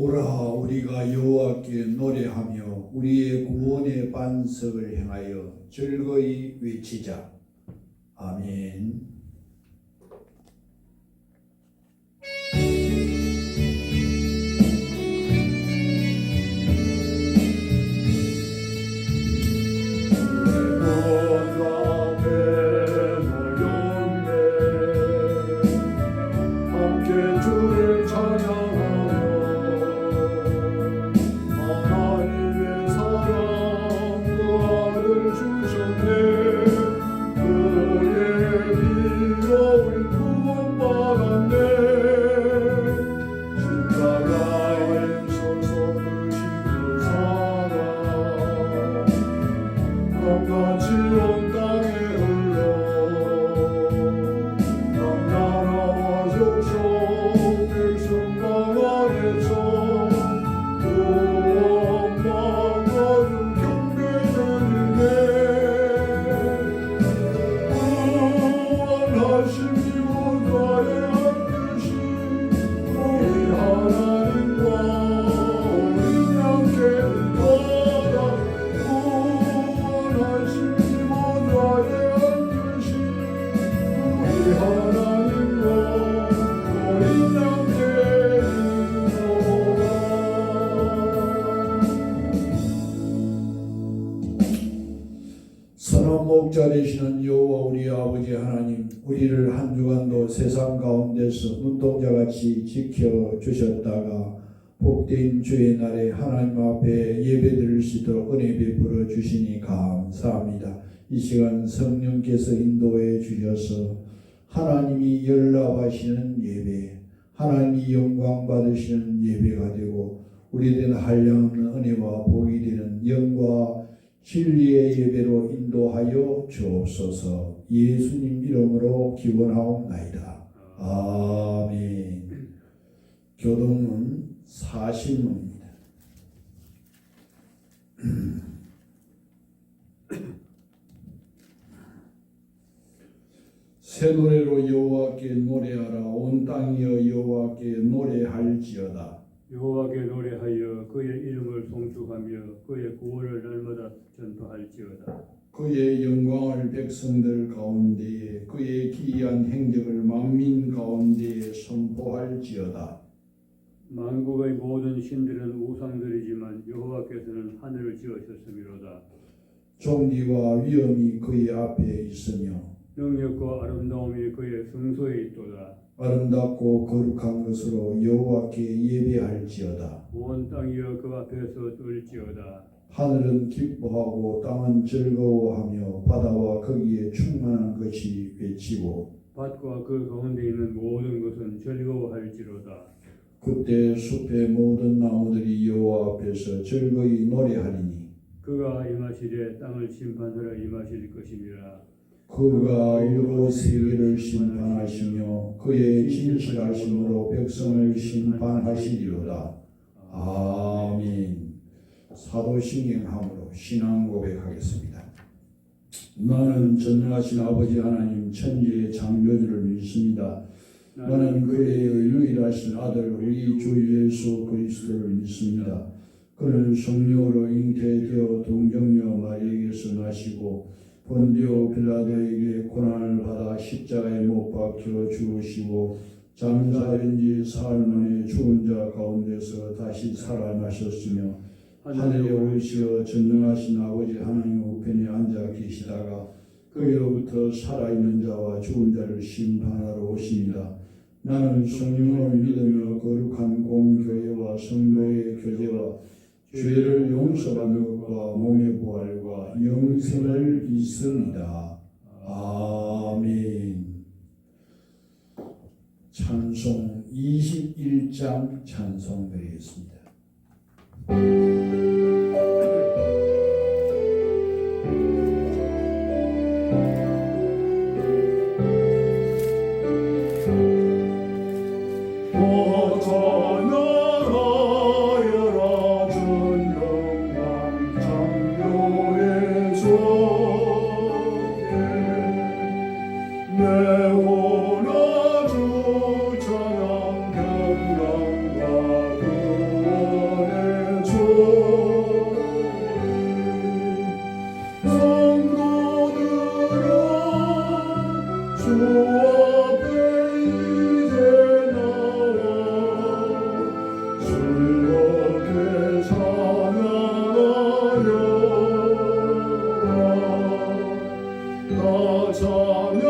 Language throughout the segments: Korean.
오라 우리가 여호와께 노래하며 우리의 구원의 반석을 향하여 즐거이 외치자. 아멘. 선한 목자 되시는 여호와 우리 아버지 하나님, 우리를 한 주간도 세상 가운데서 눈동자같이 지켜주셨다가 복된 주의 날에 하나님 앞에 예배드릴 수 있도록 은혜 베풀어 주시니 감사합니다. 이 시간 성령께서 인도해 주셔서 하나님이 연락하시는 예배, 하나님이 영광 받으시는 예배가 되고 우리들은 한량없는 은혜와 복이 되는 영과 진리의 예배로 인도하여 주옵소서. 예수님 이름으로 기원하옵나이다. 아멘. 교동은 사신문입니다. 새 노래로 여호와께 노래하라. 온 땅이여 여호와께 노래할지어다. 여호와께 노래하여 그의 이름을 송축하며 그의 구원을 날마다 전파할지어다. 그의 영광을 백성들 가운데에 그의 기이한 행적을 만민 가운데에 선포할지어다. 만국의 모든 신들은 우상들이지만 여호와께서는 하늘을 지으셨음이로다. 존귀와 위엄이 그의 앞에 있으며 능력과 아름다움이 그의 성소에 있도다. 아름답고 거룩한 것으로 여호와께 예배할지어다. 온 땅이여 그 앞에서 떨지어다. 하늘은 기뻐하고 땅은 즐거워하며 바다와 거기에 충만한 것이 외치고 밭과 그 가운데 있는 모든 것은 즐거워할지로다. 그때 숲의 모든 나무들이 여호와 앞에서 즐거이 노래하리니 그가 임하시되 땅을 심판하러 임하실 것이니라. 그가 온 세계를 심판하시며 그의 진실하심으로 백성을 심판하시리로다. 아멘. 사도신경함으로 신앙 고백하겠습니다. 나는 전능하신 아버지 하나님 천지의 창조주를 믿습니다. 나는 그의 유일하신 아들 우리 주 예수 그리스도를 믿습니다. 그는 성령으로 잉태되어 동정녀 마리아에게서 나시고 본디오 빌라도에게 고난을 받아 십자가에 못 박혀 죽으시고 장사된 지 사흘 만에 죽은 자 가운데서 다시 살아나셨으며 하늘에 오르시어 전능하신 아버지 하나님 우편에 앉아 계시다가 거기로부터 살아있는 자와 죽은 자를 심판하러 오십니다. 나는 성령을 믿으며 거룩한 공교회와 성도의 교제와 죄를 용서받는 것과 몸의 부활과 영생을 믿습니다. 아멘. 찬송 21장 찬송 드리겠습니다. 내 원하주 찬양 평강과 즐겁게 찬양하여라 나 찬양하여라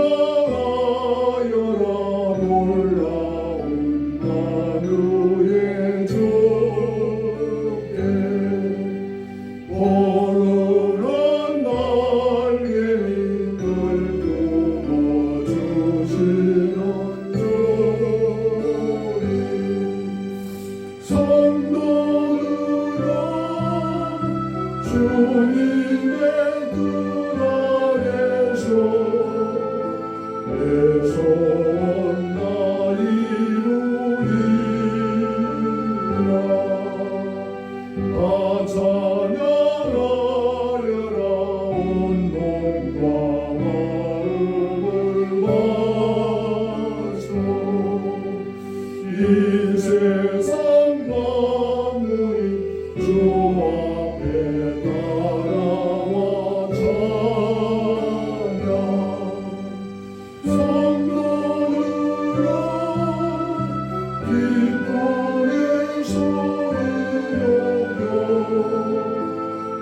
놀라운 나누의 주께 포근한 날개 늘 품어주시는 주님 성도들아 주님의 뜻 아래서 내 소원 다 이루리라 다 찬양하여라 온 몸과 마음을 바쳐 이 세상 만물이 주 앞에 따라와 찬양 성도들아 기쁨의 소리 높여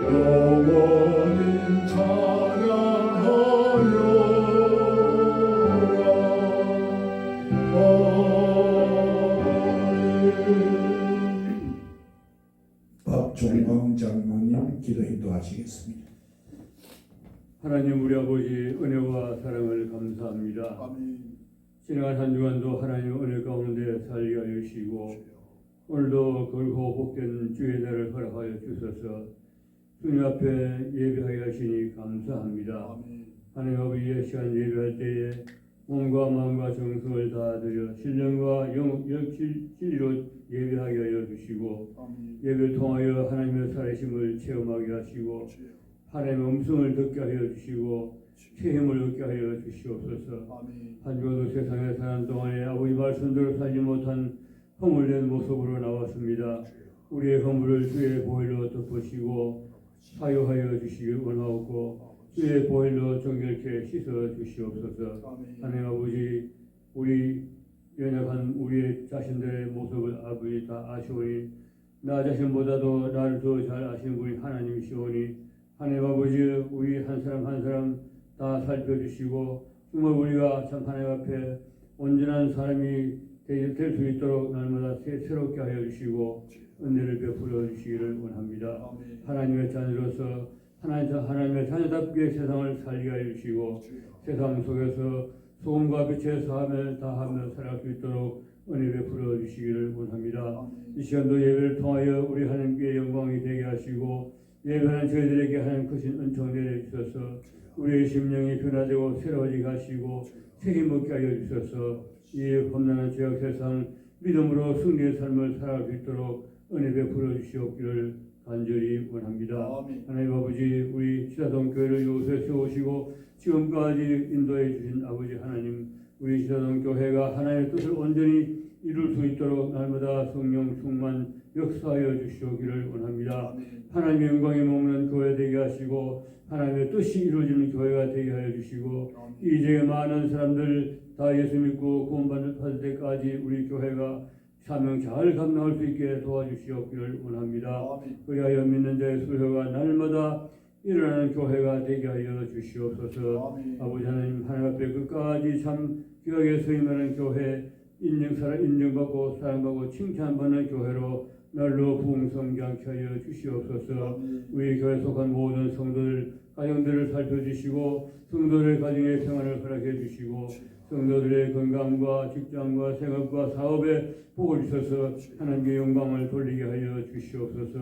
영원히 찬양하여라 박종광 장로님 기도 인도하시겠습니다. 하나님 우리 아버지 은혜와 사랑을 감사합니다. 아멘. 지나간 한 주간도 하나님 은혜 가운데 살게 하여 주시고 오늘도 걸고 복된 주의 날을 허락하여 주셔서 주님 앞에 예배하게 하시니 감사합니다. 아멘. 하나님 아버지의 시간 예배할 때에 몸과 마음과 정성을 다드려 신령과 진리로 예배하게 하여 주시고 아멘. 예배를 통하여 하나님의 살아심을 체험하게 하시고 하나님의 음성을 듣게 하여 주시고 새 힘을 얻게 하여 주시옵소서. 아멘. 한 주간도 세상에 사는 동안에 아버지 말씀대로 살지 못한 허물 낸 모습으로 나왔습니다. 우리의 허물을 주의 보혈로 덮으시고 사유하여 주시기 원하옵고 주의 보혈로 정결케 씻어 주시옵소서. 아멘. 하나님 아버지 우리 연약한 우리의 자신들의 모습을 아버지 다 아시오니 나 자신보다도 나를 더 잘 아시는 분이 하나님이시오니 하나님 아버지 우리 한 사람 한 사람 다 살펴주시고 정말 우리가 참 하나님 앞에 온전한 사람이 될 수 있도록 날마다 새롭게 하여 주시고 은혜를 베풀어 주시기를 원합니다. 아멘. 하나님의 자녀로서 하나님의 자녀답게 세상을 살게 하여 주시고 세상 속에서 소금과 빛의 사함을 다하며 살아갈 수 있도록 은혜 베풀어 주시기를 원합니다. 이 시간도 예배를 통하여 우리 하나님께 영광이 되게 하시고 예배하는 저희들에게 하나님 크신 은총 내려주셔서 우리의 심령이 변화되고 새로워지게 하시고 새 힘 얻게 하여 주셔서 이 험난한 죄악 세상 믿음으로 승리의 삶을 살아갈 수 있도록 은혜 베풀어 주시옵기를 간절히 원합니다. 아멘. 하나님 아버지 우리 시사동 교회를 이곳에 세우시고 지금까지 인도해 주신 아버지 하나님 우리 시사동 교회가 하나님의 뜻을 온전히 이룰 수 있도록 날마다 성령 충만 역사하여 주시오기를 원합니다. 아멘. 하나님의 영광에 머무는 교회 되게 하시고 하나님의 뜻이 이루어지는 교회가 되게 하여 주시고 이 지역의 많은 사람들 다 예수 믿고 구원받을 때까지 우리 교회가 사명 잘 감당할 수 있게 도와주시옵기를 원합니다. 아멘. 그리하여 믿는 자의 수요가 날마다 일어나는 교회가 되게 하여 주시옵소서. 아멘. 아버지 하나님 하나님 앞에 끝까지 참 귀하게 서임하는 교회 인정받고 사랑받고 칭찬받는 교회로 날로 부흥성장케 하여 주시옵소서. 우리 교회 속한 모든 성도들 가정들을 살펴주시고 성도들의 가정의 평안을 허락해 주시고 성도들의 건강과 직장과 생업과 사업에 복을 주셔서 하나님께 영광을 돌리게 하여 주시옵소서.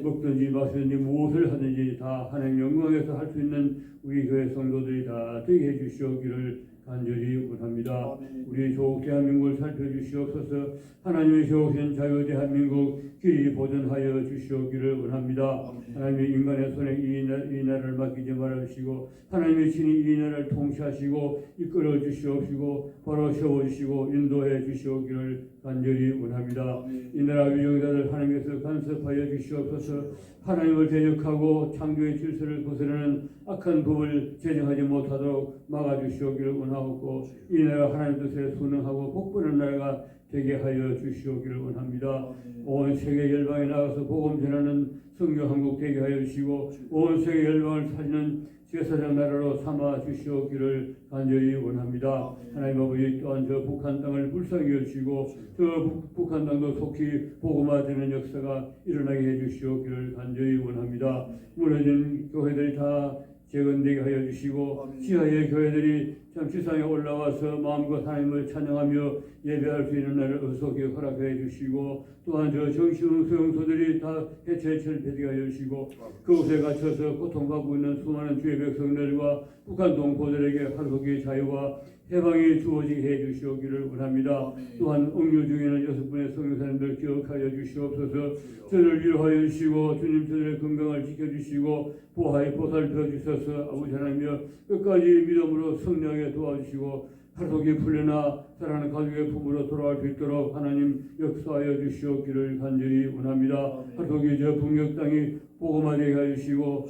먹든지 마시든지 무엇을 하든지 다 하나님 영광에서 할 수 있는 우리 교회 성도들이 다 되게 해 주시옵기를 간절히 원합니다. 우리 조국 대한민국을 살펴주시옵소서. 하나님의 세우신 자유 대한민국 길이 보존하여 주시옵기를 원합니다. 하나님의 인간의 손에 이 나라를 맡기지 말아주시고 하나님의 친히 이 나라를 통치하시고 이끌어 주시옵시고 바로 세워주시고 인도해 주시옵기를 간절히 원합니다. 이 나라 위정자들 하나님께서 간섭하여 주시옵소서. 하나님을 대적하고 창조의 질서를 거스르는 악한 법을 제정하지 못하도록 막아주시옵기를 원하옵고 이 나라가 하나님 뜻에 순응하고 복받는 나라가 되게 하여 주시오기를 원합니다. 온 세계 열방에 나가서 복음 전하는 성령 한국 되게 하여 주시고 온 세계 열방을 살리는 제사장 나라로 삼아 주시오기를 간절히 원합니다. 하나님 아버지 또한 저 북한 땅을 불쌍히 여주시고 저 북한 땅도 속히 복음화되는 역사가 일어나게 해주시오기를 간절히 원합니다. 무너진 교회들이 다 재건되게 하여 주시고 지하의 교회들이 참 지상에 올라와서 마음과 하나님을 찬양하며 예배할 수 있는 날을 어석히 허락해 주시고 또한 저 정신 수용소들이 다 해체철폐되게 하여 주시고 그곳에 갇혀서 고통받고 있는 수많은 주의 백성들과 북한 동포들에게 하루속의 자유와 해방이 주어지게 해 주시오기를 원합니다. 또한 억류 중에는 6분의 성령사님들 기억하여 주시옵소서. 저를 위로하여 주시고 주님 저들의 건강을 지켜주시고 보살펴 주셔서 아버지 하나님여 끝까지 믿음으로 승리하게 도와주시고 하루속이 풀려나 사랑하는 가족의 품으로 돌아갈 수 있도록 하나님 역사하여 주시옵기를 간절히 원합니다. 하루속이 저 북녘 땅이 복음화되게 하여 주시고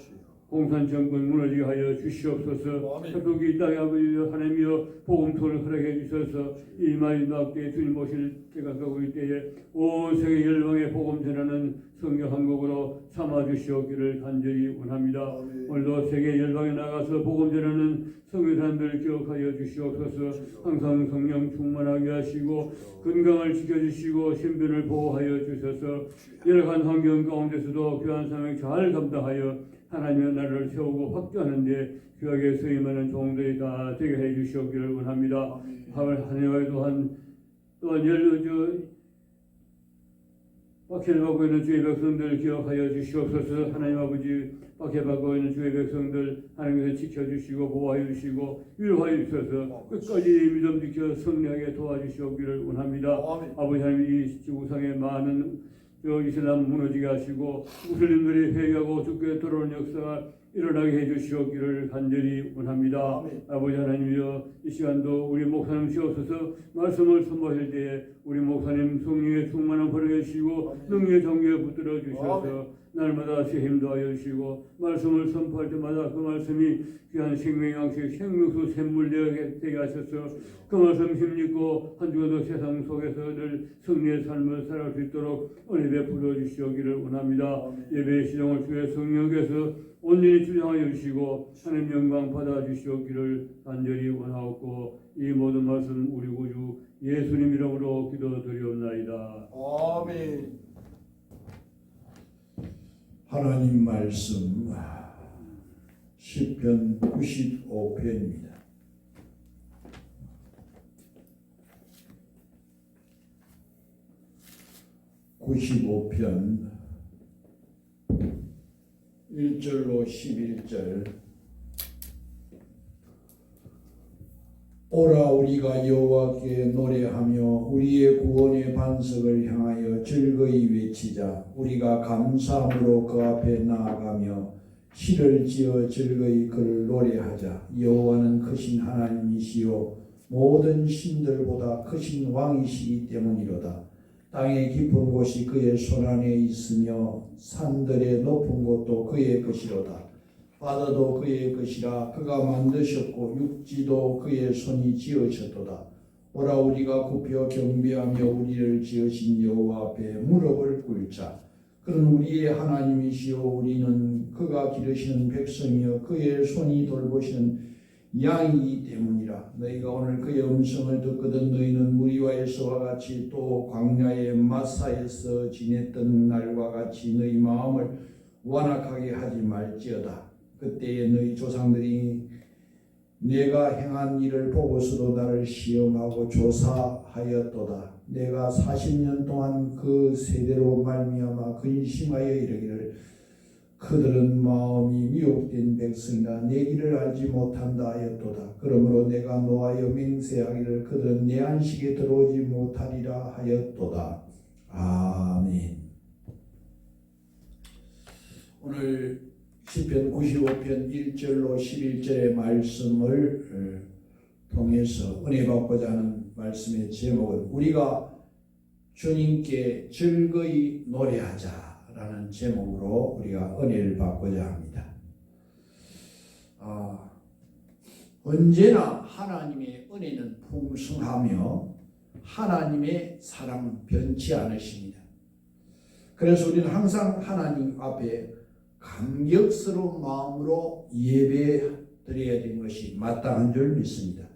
공산정권 무너지게 하여 주시옵소서. 하루속이 이 땅에 아버지 하나님이여 복음토를 허락해 주셔서 이 마지막 때에 주님 오실 때가 가고 있을 때에 온 세계 열방의 복음 전하는 성령 한국으로 삼아 주시옵기를 간절히 원합니다. 오늘도 세계 열방에 나가서 복음 전하는 성교사님들을 기억하여 주시옵소서. 항상 성령 충만하게 하시고 건강을 지켜주시고 신변을 보호하여 주셔서 열악한 환경 가운데서도 귀한 사명 잘 감당하여 하나님의 나라를 세우고 확장하는 데 귀하게 쓰임하는 종들이 다 되게 해 주시옵기를 원합니다. 하나님의 또한 박해를 받고 있는 주의 백성들 기억하여 주시옵소서. 하나님 아버지 박해받고 있는 주의 백성들 하나님께서 지켜주시고 보호하여 주시고 위로하여 주셔서 끝까지 믿음 지켜 승리하게 도와주시옵기를 원합니다. 아버지 하나님 이 지구상에 많은 이슬람 무너지게 하시고 무슬림들이 회개하고 주께 돌아오는 역사가 일어나게 해주시옵기를 간절히 원합니다. 아버지 하나님이여 이 시간도 우리 목사님 시옵소서. 말씀을 선포할 때에 우리 목사님 성령의 충만한 버려 주시고 능력의 정교에 붙들어 주셔서 날마다 새 힘도 하여 주시고 말씀을 선포할 때마다 그 말씀이 귀한 생명양식 생명수 샘물 되게 하셔서 그 말씀 힘입고 한 주간도 세상 속에서 늘 승리의 삶을 살아갈 수 있도록 은혜 베풀어 주시기를 원합니다. 예배의 시정을 주의 성령께서 온전히 주장하여 주시고 하나님 영광 받아 주시옵기를 간절히 원하옵고 이 모든 말씀 우리 구주 예수님 이름으로 기도드리옵나이다. 아멘. 하나님 말씀 시편 95편입니다. (95편) 1절로 11절. 오라 우리가 여호와께 노래하며 우리의 구원의 반석을 향하여 즐거이 외치자. 우리가 감사함으로 그 앞에 나아가며 시를 지어 즐거이 그를 노래하자. 여호와는 크신 하나님이시요 모든 신들보다 크신 왕이시기 때문이로다. 땅의 깊은 곳이 그의 손안에 있으며 산들의 높은 곳도 그의 것이로다. 바다도 그의 것이라 그가 만드셨고 육지도 그의 손이 지으셨도다. 오라 우리가 굽혀 경배하며 우리를 지으신 여호와 앞에 무릎을 꿇자. 그는 우리의 하나님이시요 우리는 그가 기르시는 백성이요 그의 손이 돌보시는 양이기 때문이라. 너희가 오늘 그의 음성을 듣거든 너희는 무리와에서와 같이 또 광야의 마사에서 지냈던 날과 같이 너희 마음을 완악하게 하지 말지어다. 그때에 너희 조상들이 내가 행한 일을 보고서도 나를 시험하고 조사하였도다. 내가 40년 동안 그 세대로 말미암아 근심하여 이르기를 그들은 마음이 미혹된 백성이라 내 길을 알지 못한다 하였도다. 그러므로 내가 노하여 맹세하기를 그들은 내 안식에 들어오지 못하리라 하였도다. 아멘. 오늘 시편 95편 1절로 11절의 말씀을 통해서 은혜 받고자 하는 말씀의 제목은 우리가 주님께 즐거이 노래하자라는 제목으로 우리가 은혜를 받고자 합니다. 언제나 하나님의 은혜는 풍성하며 하나님의 사랑은 변치 않으십니다. 그래서 우리는 항상 하나님 앞에 감격스러운 마음으로 예배 드려야 되는 것이 마땅한 줄 믿습니다.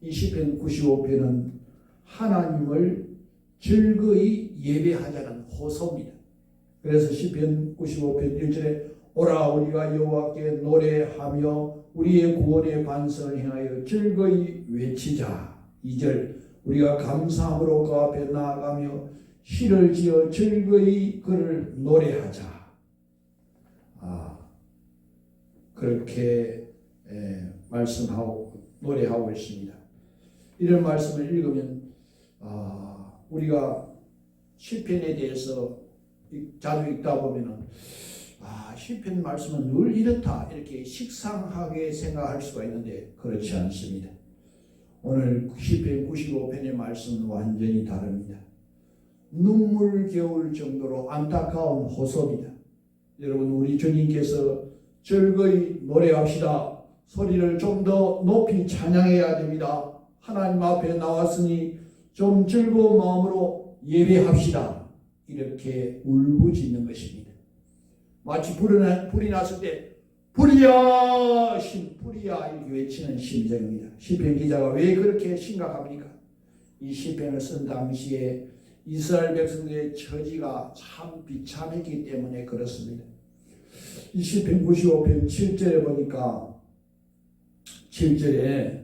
이 시편 95편은 하나님을 즐거이 예배하자는 호소입니다. 그래서 시편 95편 1절에 오라 우리가 여호와께 노래하며 우리의 구원의 반성을 행하여 즐거이 외치자. 2절 우리가 감사함으로 그 앞에 나아가며 시를 지어 즐거이 그를 노래하자. 그렇게 말씀하고 노래하고 있습니다. 이런 말씀을 읽으면 우리가 시편에 대해서 자주 읽다 보면은 시편 말씀은 늘 이렇다 이렇게 식상하게 생각할 수가 있는데 그렇지 않습니다. 오늘 시편 95편의 말씀은 완전히 다릅니다. 눈물겨울 정도로 안타까운 호소입니다. 여러분 우리 주님께서 즐거이 노래합시다. 소리를 좀 더 높이 찬양해야 됩니다. 하나님 앞에 나왔으니 좀 즐거운 마음으로 예배합시다. 이렇게 울부짖는 것입니다. 마치 불이 났을 때 불이야 불이야 이렇게 외치는 심정입니다. 시편 기자가 왜 그렇게 심각합니까? 이 시편을 쓴 당시에 이스라엘 백성들의 처지가 참 비참했기 때문에 그렇습니다. 이 시편 95편 7절에 보니까 7절에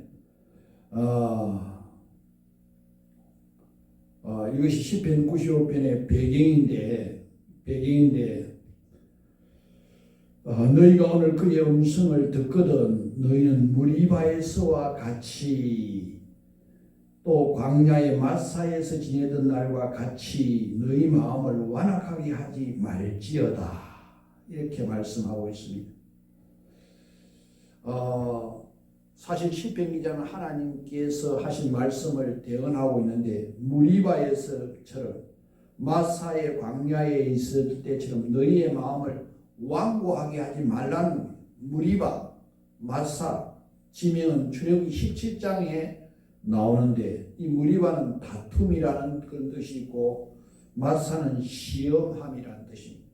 이것이 시편 95편의 배경인데 너희가 오늘 그의 음성을 듣거든 너희는 무리바에서와 같이 또 광야의 마사에서 지내던 날과 같이 너희 마음을 완악하게 하지 말지어다. 이렇게 말씀하고 있습니다. 사실 시편 기자는 하나님께서 하신 말씀을 대언하고 있는데 무리바에서처럼 마사의 광야에 있을 때처럼 너희의 마음을 완고하게 하지 말라는 겁니다. 무리바, 마사 지명은 출애굽기 17장에 나오는데 이 무리바는 다툼이라는 그런 뜻이 있고 마사는 시험함이라는 뜻입니다.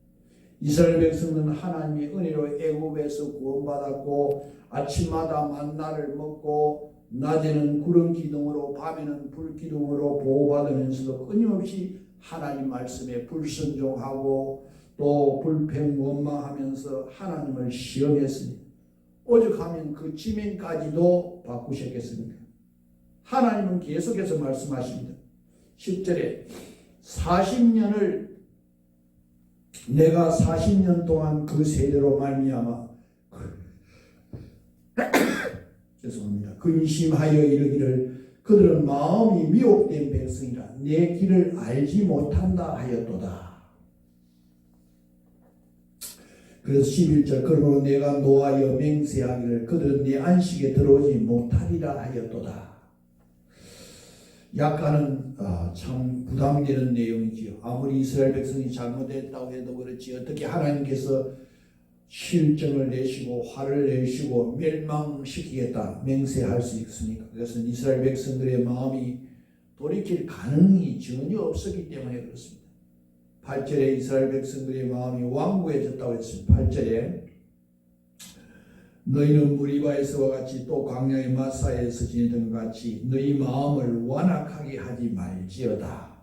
이스라엘 백성은 하나님의 은혜로 애굽에서 구원받았고 아침마다 만나를 먹고 낮에는 구름 기둥으로 밤에는 불 기둥으로 보호받으면서도 끊임없이 하나님 말씀에 불순종하고 또 불평원망하면서 하나님을 시험했으니 오죽하면 그 지면까지도 바꾸셨겠습니까? 하나님은 계속해서 말씀하십니다. 10절에 40년을 내가 40년 동안 그 세대로 말미암아 죄송합니다. 근심하여 이르기를 그들은 마음이 미혹된 백성이라 내 길을 알지 못한다 하였도다. 그래서 11절 그러므로 내가 노하여 맹세하기를 그들은 내 안식에 들어오지 못하리라 하였도다. 약간은 참 부담되는 내용이지요. 아무리 이스라엘 백성이 잘못했다고 해도 그렇지 어떻게 하나님께서 실정을 내시고 화를 내시고 멸망시키겠다 맹세할 수 있습니까? 그것은 이스라엘 백성들의 마음이 돌이킬 가능이 전혀 없었기 때문에 그렇습니다. 8절에 이스라엘 백성들의 마음이 완고해졌다고 했습니다. 8절에 너희는 무리바에서와 같이 또 광야의 마사에서 지내던 것 같이 너희 마음을 완악하게 하지 말지어다.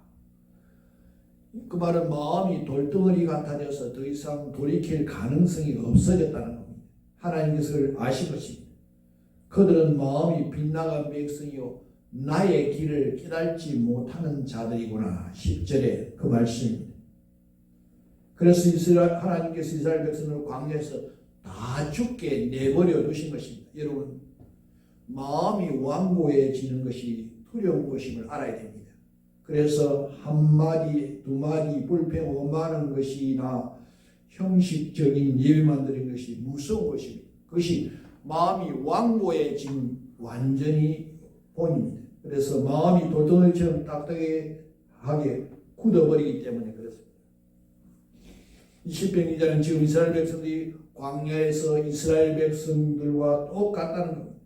그 말은 마음이 돌덩어리 같아져서 더 이상 돌이킬 가능성이 없어졌다는 겁니다. 하나님께서 그걸 아신 것입니다. 그들은 마음이 빗나간 백성이요 나의 길을 깨닫지 못하는 자들이구나. 10절에 그 말씀입니다. 그래서 하나님께서 이스라엘 백성을 광야에서 다 죽게 내버려 두신 것입니다. 여러분 마음이 완고해지는 것이 두려운 것임을 알아야 됩니다. 그래서 한마디 두마디 불평 원망하는 것이나 형식적인 예배만 드리는 것이 무서운 것입니다. 그것이 마음이 완고해진 완전히 본입니다. 그래서 마음이 돌덩어리처럼 딱딱하게 굳어버리기 때문에 그렇습니다. 이 시편 기자는 지금 이스라엘 백성들이 광야에서 이스라엘 백성들과 똑같다는 겁니다.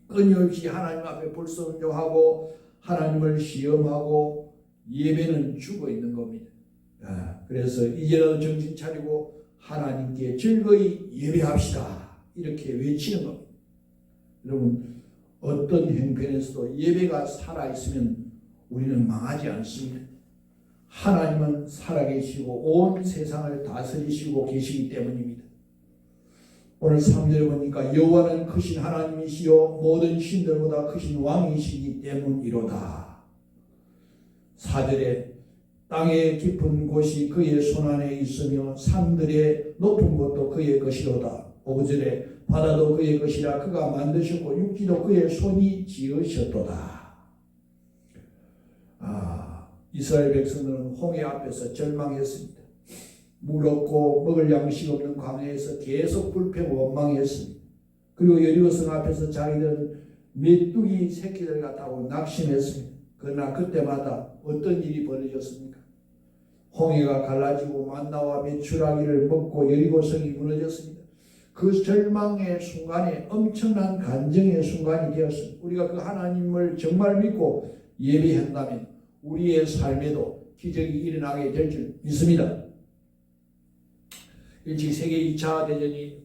끊임없이 하나님 앞에 불순종하고 하나님을 시험하고 예배는 죽어 있는 겁니다. 그래서 이제는 정신 차리고 하나님께 즐거이 예배합시다. 이렇게 외치는 겁니다. 여러분, 어떤 형편에서도 예배가 살아있으면 우리는 망하지 않습니다. 하나님은 살아계시고 온 세상을 다스리시고 계시기 때문입니다. 오늘 3절에 보니까 여호와는 크신 하나님이시요 모든 신들보다 크신 왕이시기 때문이로다. 4절에 땅의 깊은 곳이 그의 손안에 있으며 산들의 높은 곳도 그의 것이로다. 5절에 바다도 그의 것이라 그가 만드셨고 육지도 그의 손이 지으셨도다. 이스라엘 백성들은 홍해 앞에서 절망했습니다. 물 없고 먹을 양식 없는 광야에서 계속 불평 원망했습니다. 그리고 여리고성 앞에서 자기들은 메뚜기 새끼들 같다고 낙심했습니다. 그러나 그때마다 어떤 일이 벌어졌습니까? 홍해가 갈라지고 만나와 메추라기를 먹고 여리고성이 무너졌습니다. 그 절망의 순간에 엄청난 간증의 순간이 되었습니다. 우리가 그 하나님을 정말 믿고 예배한다면 우리의 삶에도 기적이 일어나게 될 줄 믿습니다. 일찍 세계 2차 대전이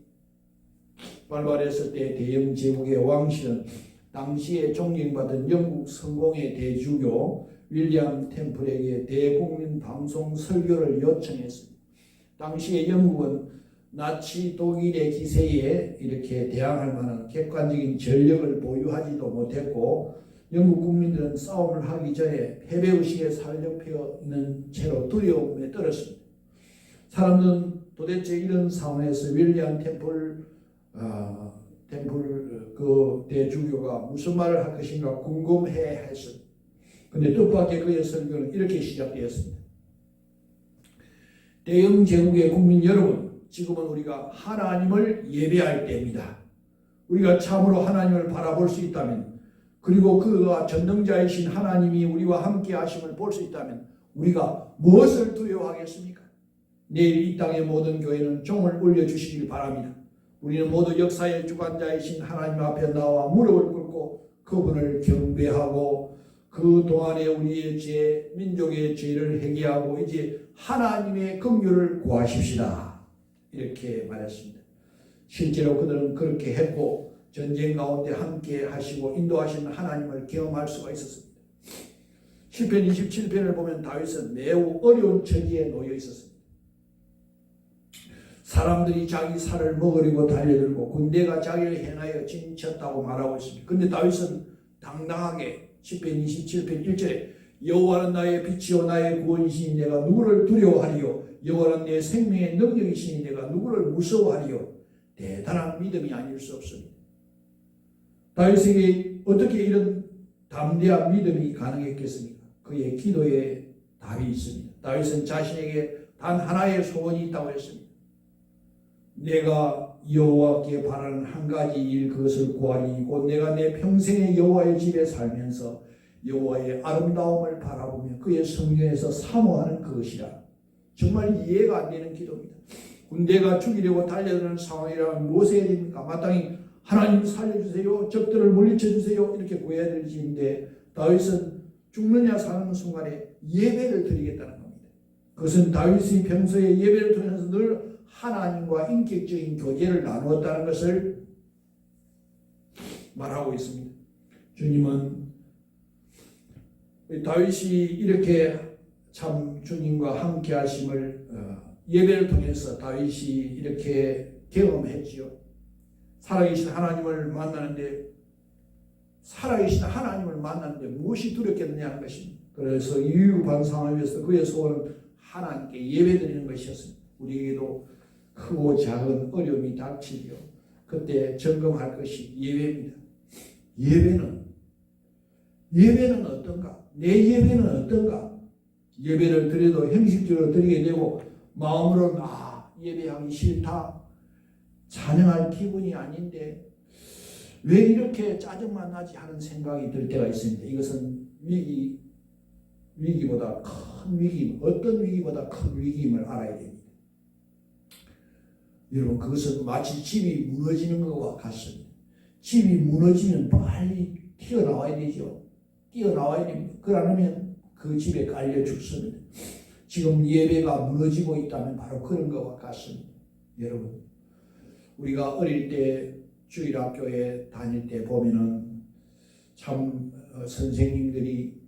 발발했을 때 대영 제국의 왕실은 당시에 존경받은 영국 성공의 대주교 윌리엄 템플에게 대국민 방송 설교를 요청했습니다. 당시에 영국은 나치 독일의 기세에 이렇게 대항할 만한 객관적인 전력을 보유하지도 못했고 영국 국민들은 싸움을 하기 전에 패배의식에 살려펴 있는 채로 두려움에 떨었습니다. 사람들은 도대체 이런 상황에서 윌리엄 템플 그 대주교가 무슨 말을 할 것인가 궁금해 했습니다. 그런데 뜻밖의 그의 설교는 이렇게 시작되었습니다. 대영 제국의 국민 여러분, 지금은 우리가 하나님을 예배할 때입니다. 우리가 참으로 하나님을 바라볼 수 있다면, 그리고 그가 전능자이신 하나님이 우리와 함께 하심을 볼 수 있다면 우리가 무엇을 두려워하겠습니까? 내일 이 땅의 모든 교회는 종을 올려주시길 바랍니다. 우리는 모두 역사의 주관자이신 하나님 앞에 나와 무릎을 꿇고 그분을 경배하고 그 동안에 우리의 죄, 민족의 죄를 회개하고 이제 하나님의 긍휼을 구하십시다. 이렇게 말했습니다. 실제로 그들은 그렇게 했고 전쟁 가운데 함께 하시고 인도하시는 하나님을 경험할 수가 있었습니다. 시편 27편을 보면 다윗은 매우 어려운 처지에 놓여 있었습니다. 사람들이 자기 살을 먹으려고 달려들고 군대가 자기를 향하여 진쳤다고 말하고 있습니다. 그런데 다윗은 당당하게 시편 27편 1절에 여호와는 나의 빛이요 나의 구원이시니 내가 누구를 두려워하리요 여호와는 내 생명의 능력이시니 내가 누구를 무서워하리요. 대단한 믿음이 아닐 수 없습니다. 다윗에게 어떻게 이런 담대한 믿음이 가능했겠습니까? 그의 기도에 답이 있습니다. 다윗은 자신에게 단 하나의 소원이 있다고 했습니다. 내가 여호와께 바라는 한 가지 일 그것을 구하니 곧 내가 내 평생의 여호와의 집에 살면서 여호와의 아름다움을 바라보며 그의 성령에서 사모하는 그것이라. 정말 이해가 안 되는 기도입니다. 군대가 죽이려고 달려드는 상황이라면 무엇을 해야 됩니까? 마땅히 하나님 살려주세요, 적들을 물리쳐주세요 이렇게 구해야 될 일인데 다윗은 죽느냐 사는 순간에 예배를 드리겠다는 겁니다. 그것은 다윗이 평소에 예배를 통해서 늘 하나님과 인격적인 교제를 나누었다는 것을 말하고 있습니다. 주님은 다윗이 이렇게 참 주님과 함께 하심을 예배를 통해서 다윗이 이렇게 경험했지요. 살아계신 하나님을 만나는데 무엇이 두렵겠느냐 하는 것입니다. 그래서 위급한 상황에서 그의 소원은 하나님께 예배드리는 것이었습니다. 우리에게도 크고 작은 어려움이 닥치며 그때 점검할 것이 예배입니다. 예배는 어떤가? 내 예배는 어떤가? 예배를 드려도 형식적으로 드리게 되고 마음으로는 예배하기 싫다. 찬양할 기분이 아닌데 왜 이렇게 짜증만 나지 하는 생각이 들 때가 있습니다. 이것은 위기보다 큰 위기, 어떤 위기보다 큰 위기임을 알아야 됩니다. 여러분, 그것은 마치 집이 무너지는 것과 같습니다. 집이 무너지면 빨리 튀어나와야 되죠. 뛰어나와야 됩니다. 그러면 그 집에 깔려 죽습니다. 지금 예배가 무너지고 있다면 바로 그런 것과 같습니다. 여러분, 우리가 어릴 때 주일학교에 다닐 때 보면은 참 선생님들이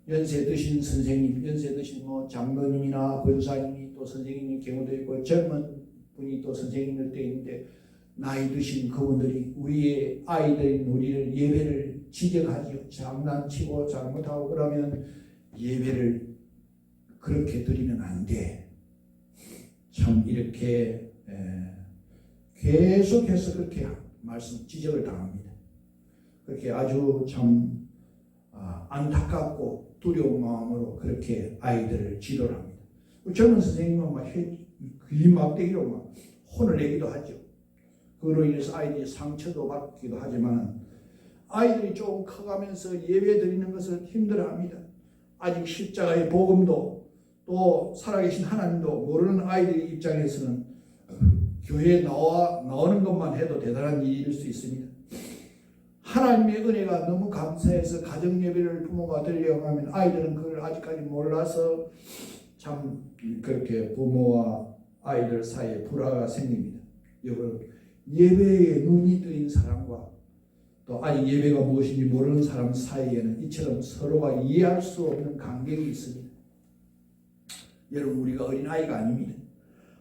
연세 드신 선생님, 연세 드신 장로님이나 권사님이 또 선생님인 경우도 있고 젊은 분이 또 선생님일 때 있는데 나이 드신 그분들이 우리의 아이들인 우리를 예배를 지적하지요. 장난치고 잘못하고 그러면 예배를 그렇게 드리면 안 돼. 참 이렇게 계속해서 그렇게 지적을 당합니다. 그렇게 아주 참 안타깝고 두려운 마음으로 그렇게 아이들을 지도를 합니다. 젊은 선생님은 막 귀 막대기로 막 혼을 내기도 하죠. 그로 인해서 아이들이 상처도 받기도 하지만 아이들이 조금 커가면서 예배 드리는 것을 힘들어합니다. 아직 십자가의 복음도 또 살아계신 하나님도 모르는 아이들 입장에서는 교회에 나오는 것만 해도 대단한 일일 수 있습니다. 하나님의 은혜가 너무 감사해서 가정 예배를 부모가 드리려고 하면 아이들은 그걸 아직까지 몰라서 참 그렇게 부모와 아이들 사이에 불화가 생깁니다. 여러분, 예배에 눈이 뜨인 사람과 또 아직 예배가 무엇인지 모르는 사람 사이에는 이처럼 서로가 이해할 수 없는 간격이 있습니다. 여러분, 우리가 어린아이가 아닙니다.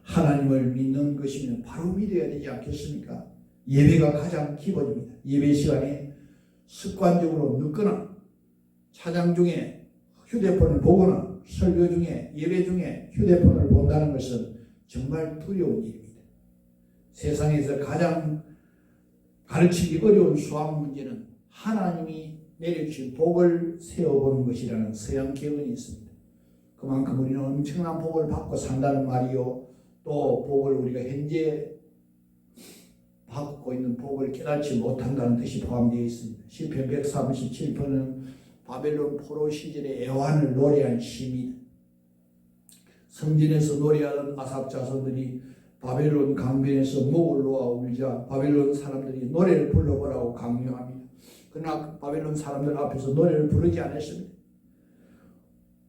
하나님을 믿는 것이면 바로 믿어야 되지 않겠습니까? 예배가 가장 기본입니다. 예배 시간에 습관적으로 늦거나 찬양 중에 휴대폰을 보거나 설교 중에 예배 중에 휴대폰을 본다는 것은 정말 두려운 일입니다. 세상에서 가장 가르치기 어려운 수학 문제는 하나님이 내려주신 복을 세워보는 것이라는 서양 격언이 있습니다. 그만큼 우리는 엄청난 복을 받고 산다는 말이요, 또 복을 우리가 현재 받고 있는 복을 깨닫지 못한다는 뜻이 포함되어 있습니다. 시편 137편은 바벨론 포로 시절의 애환을 노래한 시입니다. 성전에서 노래하던 아삽 자손들이 바벨론 강변에서 목을 놓아 울자 바벨론 사람들이 노래를 불러보라고 강요합니다. 그러나 바벨론 사람들 앞에서 노래를 부르지 않았습니다.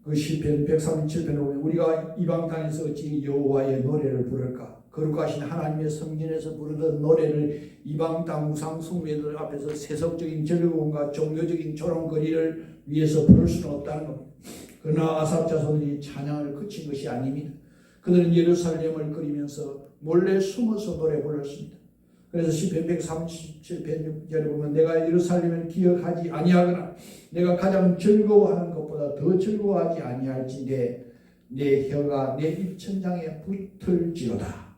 그 시편 137편에 보면 우리가 이방 땅에서 어찌 여호와의 노래를 부를까? 거룩하신 하나님의 성전에서 부르던 노래를 이방 땅 우상 숭배들 앞에서 세속적인 즐거움과 종교적인 조롱거리를 위해서 부를 수는 없다는 겁니다. 그러나 아삽 자손들이 찬양을 그친 것이 아닙니다. 그들은 예루살렘을 그리면서 몰래 숨어서 노래 불렀습니다. 그래서 시편 137편 6절에 보면 내가 예루살렘을 기억하지 아니하거나 내가 가장 즐거워하는 것보다 더 즐거워하지 아니할지대 내 혀가 내 입천장에 붙을지로다.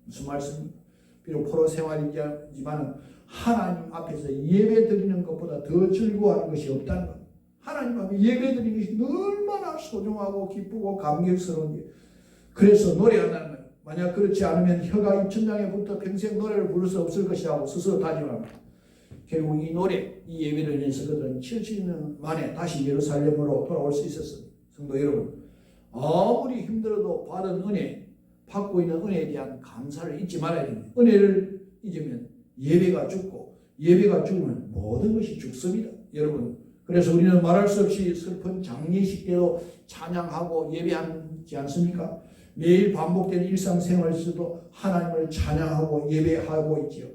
무슨 말씀입니까? 비록 포로 생활이지만 하나님 앞에서 예배 드리는 것보다 더 즐거워하는 것이 없다는 것. 하나님 앞에 예배 드리는 것이 얼마나 소중하고 기쁘고 감격스러운지. 그래서 노래한다는 거예요. 만약 그렇지 않으면 혀가 입천장에 붙어 평생 노래를 부를 수 없을 것이라고 스스로 다짐합니다. 결국 이 노래, 이 예배를 위해서 그들은 70년 만에 다시 예루살렘으로 돌아올 수 있었습니다. 성도 여러분, 아무리 힘들어도 받은 은혜, 받고 있는 은혜에 대한 감사를 잊지 말아야 됩니다. 은혜를 잊으면 예배가 죽고 예배가 죽으면 모든 것이 죽습니다. 여러분, 그래서 우리는 말할 수 없이 슬픈 장례식 때도 찬양하고 예배하지 않습니까? 매일 반복되는 일상생활에서도 하나님을 찬양하고 예배하고 있지요.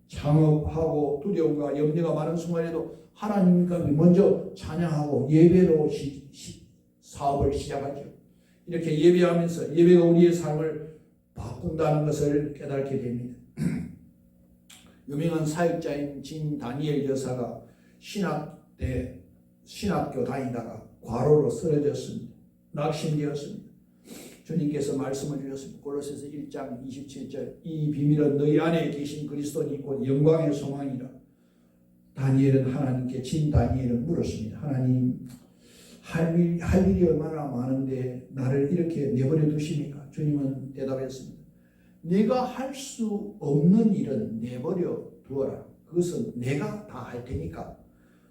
창업하고 두려움과 염려가 많은 순간에도 하나님과 먼저 찬양하고 예배로 사업을 시작하죠. 이렇게 예배하면서 예배가 우리의 삶을 바꾼다는 것을 깨닫게 됩니다. 유명한 사역자인 진 다니엘 여사가 신학교 다니다가 과로로 쓰러졌습니다. 낙심되었습니다. 주님께서 말씀을 주셨습니다. 골로새서 1장 27절 이 비밀은 너희 안에 계신 그리스도니 곧 영광의 소망이라. 다니엘은 하나님께 진 다니엘은 물었습니다. 하나님, 할 일이 얼마나 많은데 나를 이렇게 내버려 두십니까? 주님은 대답했습니다. 네가 할 수 없는 일은 내버려 두어라. 그것은 내가 다 할 테니까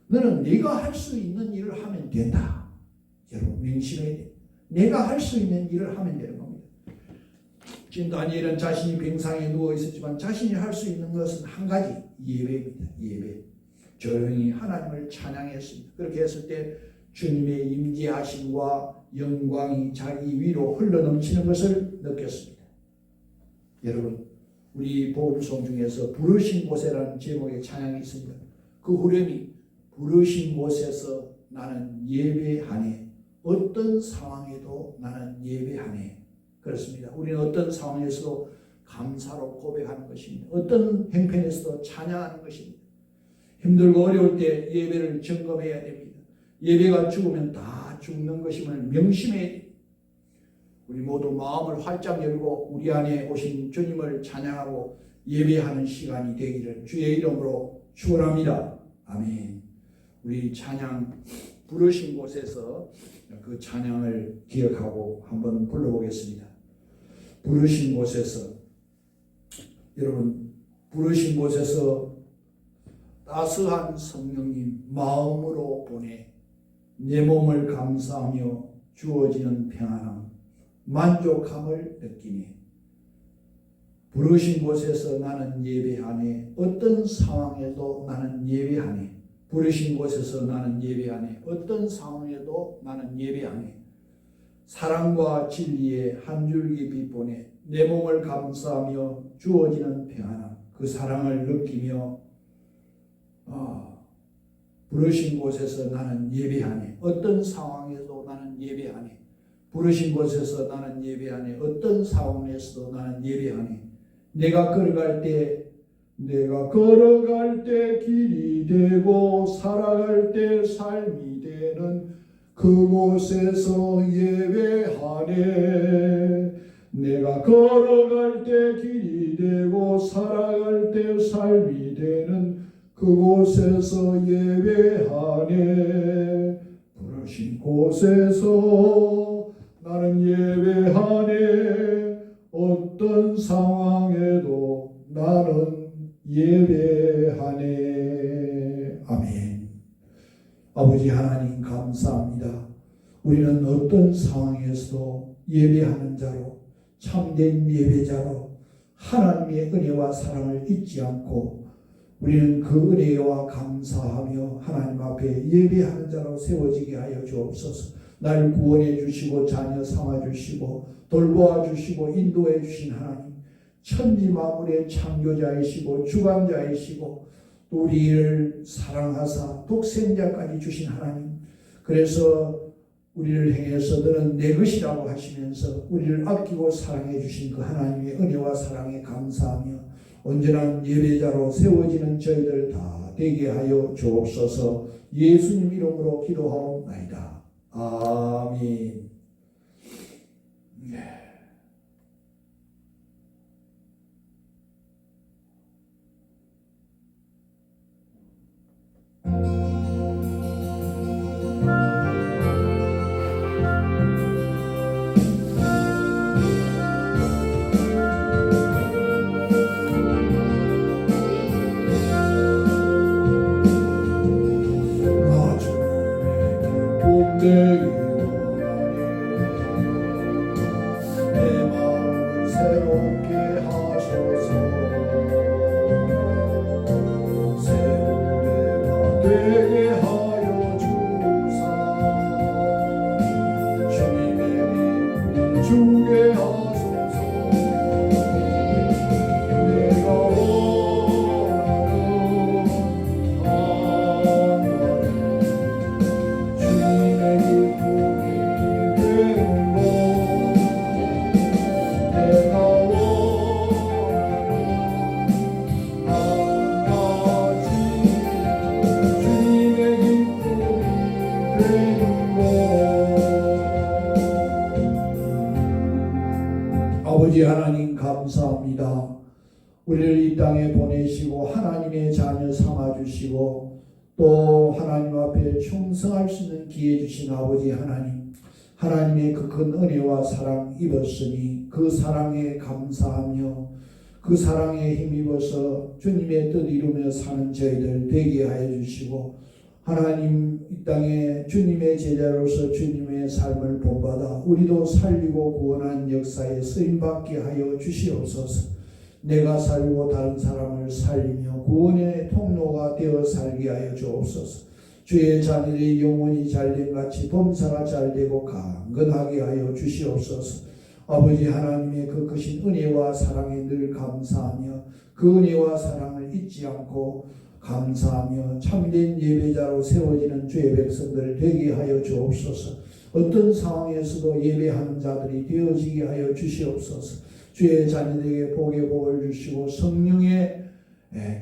너는 네가 할 수 있는 일을 하면 된다. 여러분, 명심해야 돼요. 내가 할 수 있는 일을 하면 되는 겁니다. 지금 다니엘은 자신이 병상에 누워 있었지만 자신이 할 수 있는 것은 한 가지, 예배입니다. 예배. 조용히 하나님을 찬양했습니다. 그렇게 했을 때 주님의 임재하심과 영광이 자기 위로 흘러넘치는 것을 느꼈습니다. 여러분, 우리 복음송 중에서 부르신 곳에라는 제목의 찬양이 있습니다. 그 후렴이 부르신 곳에서 나는 예배하네. 어떤 상황에도 나는 예배하네. 그렇습니다. 우리는 어떤 상황에서도 감사로 고백하는 것입니다. 어떤 형편에서도 찬양하는 것입니다. 힘들고 어려울 때 예배를 점검해야 됩니다. 예배가 죽으면 다 죽는 것임을 명심해야 됩니다. 우리 모두 마음을 활짝 열고 우리 안에 오신 주님을 찬양하고 예배하는 시간이 되기를 주의 이름으로 축원합니다. 아멘. 우리 찬양 부르신 곳에서 그 찬양을 기억하고 한번 불러보겠습니다. 부르신 곳에서, 여러분, 부르신 곳에서 따스한 성령님 마음으로 보내 내 몸을 감사하며 주어지는 평안함, 만족함을 느끼네. 부르신 곳에서 나는 예배하네. 어떤 상황에도 나는 예배하네. 부르신 곳에서 나는 예배하네. 어떤 상황에도 나는 예배하네. 사랑과 진리의 한 줄기 빛 보내 내 몸을 감사하며 주어지는 평안함, 그 사랑을 느끼며 부르신 곳에서 나는 예배하네. 어떤 상황에도 나는 예배하네. 부르신 곳에서 나는 예배하네. 어떤 상황에서도 나는 예배하네. 내가 걸어갈 때 길이 되고 살아갈 때 삶이 되는 그곳에서 예배하네. 내가 걸어갈 때 길이 되고 살아갈 때 삶이 되는 그곳에서 예배하네. 부르신 곳에서 나는 예배하네. 어떤 상황에도 나는 예배하네. 아멘. 아버지 하나님 감사합니다. 우리는 어떤 상황에서도 예배하는 자로, 참된 예배자로 하나님의 은혜와 사랑을 잊지 않고 우리는 그 은혜와 감사하며 하나님 앞에 예배하는 자로 세워지게 하여 주옵소서. 날 구원해 주시고 자녀 삼아 주시고 돌보아 주시고 인도해 주신 하나님, 천지 만물의 창조자이시고 주관자이시고 또 우리를 사랑하사 독생자까지 주신 하나님, 그래서 우리를 행해서 너는 내 것이라고 하시면서 우리를 아끼고 사랑해 주신 그 하나님의 은혜와 사랑에 감사하며 온전한 예배자로 세워지는 저희들 다 되게 하여 주옵소서. 예수님 이름으로 기도하옵나이다. 아멘. 내 마음을 새롭게 하소서. 새로운 내가 되게 하여 주사. 주님의 빛을 주게 하소서. 내가 원하는 주님의 기쁨이 되는 것, 내가 원하는 한 가지 주님의 기쁨이 되는 것. 아버지 하나님 감사합니다. 우리를 이 땅에 보내시고 하나님의 자녀 삼아주시고 또 하나님 앞에 충성할 수 있는 기회 주신 아버지 하나님, 하나님의 그 큰 은혜와 사랑 입었으니 그 사랑에 감사하며 그 사랑에 힘입어서 주님의 뜻 이루며 사는 저희들 되게 하여 주시고, 하나님 이 땅에 주님의 제자로서 주님의 삶을 본받아 우리도 살리고 구원한 역사에 쓰임받게 하여 주시옵소서. 내가 살고 다른 사람을 살리며 구원의 통로가 되어 살게 하여 주옵소서. 주의 자녀의 영혼이 잘됨같이 범사가 잘되고 강건하게 하여 주시옵소서. 아버지 하나님의 그 크신 은혜와 사랑에 늘 감사하며 그 은혜와 사랑을 잊지 않고 감사하며 참된 예배자로 세워지는 주의 백성들 되게 하여 주옵소서. 어떤 상황에서도 예배하는 자들이 되어지게 하여 주시옵소서. 주의 자녀들에게 복의 복을 주시고 성령의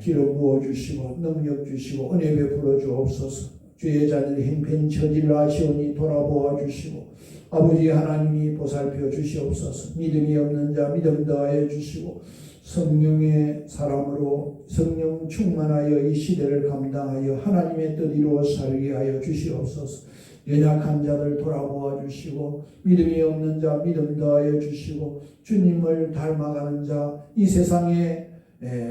기름 부어주시고 능력 주시고 은혜 베풀어 주옵소서. 주의 자녀들이 행편처지를 아시오니 돌아보아 주시고 아버지 하나님이 보살펴 주시옵소서. 믿음이 없는 자 믿음 더하여 주시고 성령의 사람으로 성령 충만하여 이 시대를 감당하여 하나님의 뜻 이루어 살게 하여 주시옵소서. 연약한 자들 돌아보아 주시고 믿음이 없는 자 믿음 더하여 주시고 주님을 닮아가는 자 이 세상에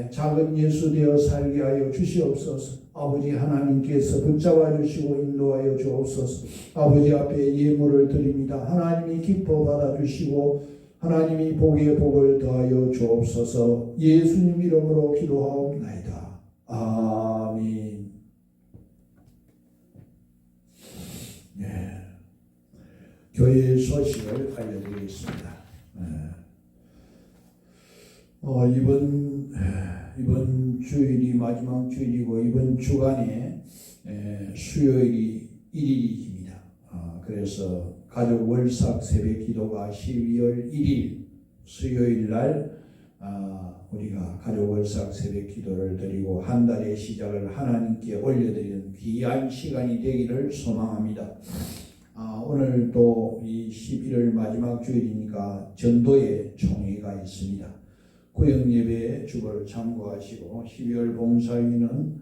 작은 예수 되어 살게 하여 주시옵소서. 아버지 하나님께서 붙잡아 주시고 인도하여 주옵소서. 아버지 앞에 예물을 드립니다. 하나님이 기뻐 받아 주시고 하나님이 복의 복을 더하여 주옵소서. 예수님 이름으로 기도하옵나이다. 아멘. 교회 소식을 알려드리겠습니다. 이번 주일이 마지막 주일이고 이번 주간에 수요일이 1일입니다. 그래서 가족 월삭 새벽 기도가 12월 1일 수요일 날 우리가 가족 월삭 새벽 기도를 드리고 한 달의 시작을 하나님께 올려드리는 귀한 시간이 되기를 소망합니다. 오늘 또 이 11월 마지막 주일이니까 전도의 총회가 있습니다. 구역예배 주보를 참고하시고 12월 봉사위는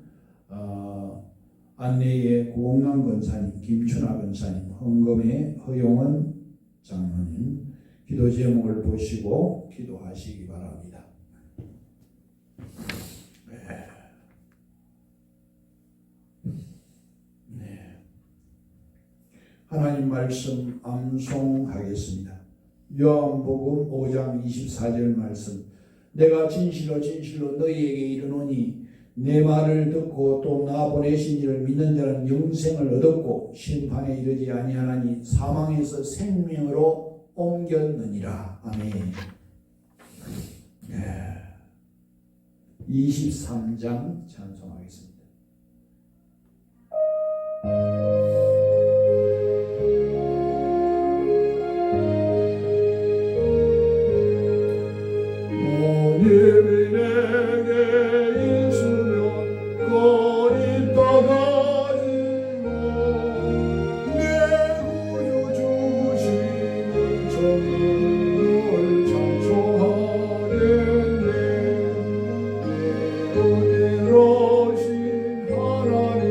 안내의 구홍남 권사님, 김춘하 권사님, 헌금의 허용원 장로님 기도 제목을 보시고 기도하시기 바랍니다. 하나님 말씀 암송하겠습니다. 요한복음 5장 24절 말씀. 내가 진실로 진실로 너희에게 이르노니 내 말을 듣고 또 나 보내신 이를 믿는 자는 영생을 얻었고 심판에 이르지 아니하나니 사망에서 생명으로 옮겼느니라. 아멘. 23장 찬송하겠습니다. 예배 내게 있으면 거리 떠나지고 내 구주 주시는 정을 찬송하겠네. 내 은혜로우신 하나님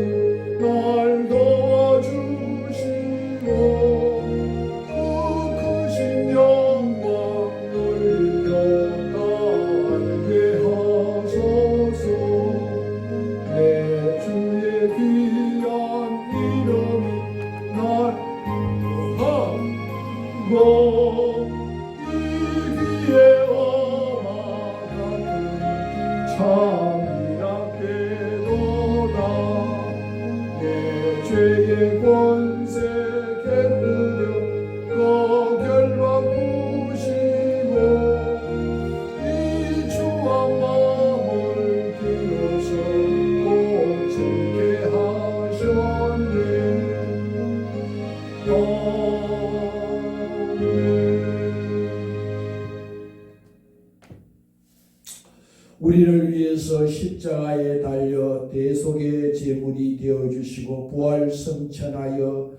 날 도와주시고 그 크신 영광 죄의 권세 깨뜨려 거결과 부시고 이 추한 마음을 비로소 온전케 하셨네. 우리를 위해서 십자가에 달려 대속의 제물이 되어주시고 부활성천하여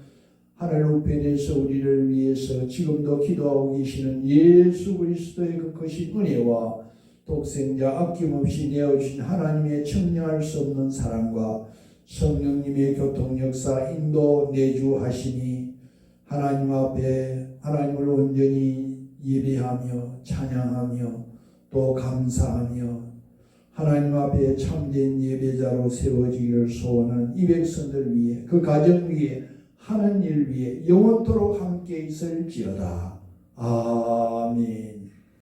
하늘 우편에서 우리를 위해서 지금도 기도하고 계시는 예수 그리스도의 그 크신 은혜와 독생자 아낌없이 내어주신 하나님의 청량할 수 없는 사랑과 성령님의 교통역사 인도 내주하시니 하나님 앞에 하나님을 온전히 예배하며 찬양하며 또 감사하며 하나님 앞에 참된 예배자로 세워지기를 소원하는 이 백성들 위해 그 가정 위에 하는 일 위해 영원토록 함께 있을지어다. 아멘.